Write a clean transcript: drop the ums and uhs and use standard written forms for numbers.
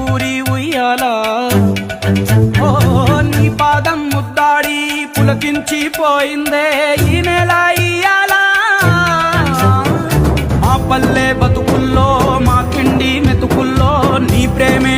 ఊరి ఉయ్యాల ఓ నీ పాదం ముద్దాడి పులకించిపోయిందే ఈ నెల ఇయ్యాల మా పల్లె బతుకుల్లో మా కిండి మెతుకుల్లో నీ ప్రేమే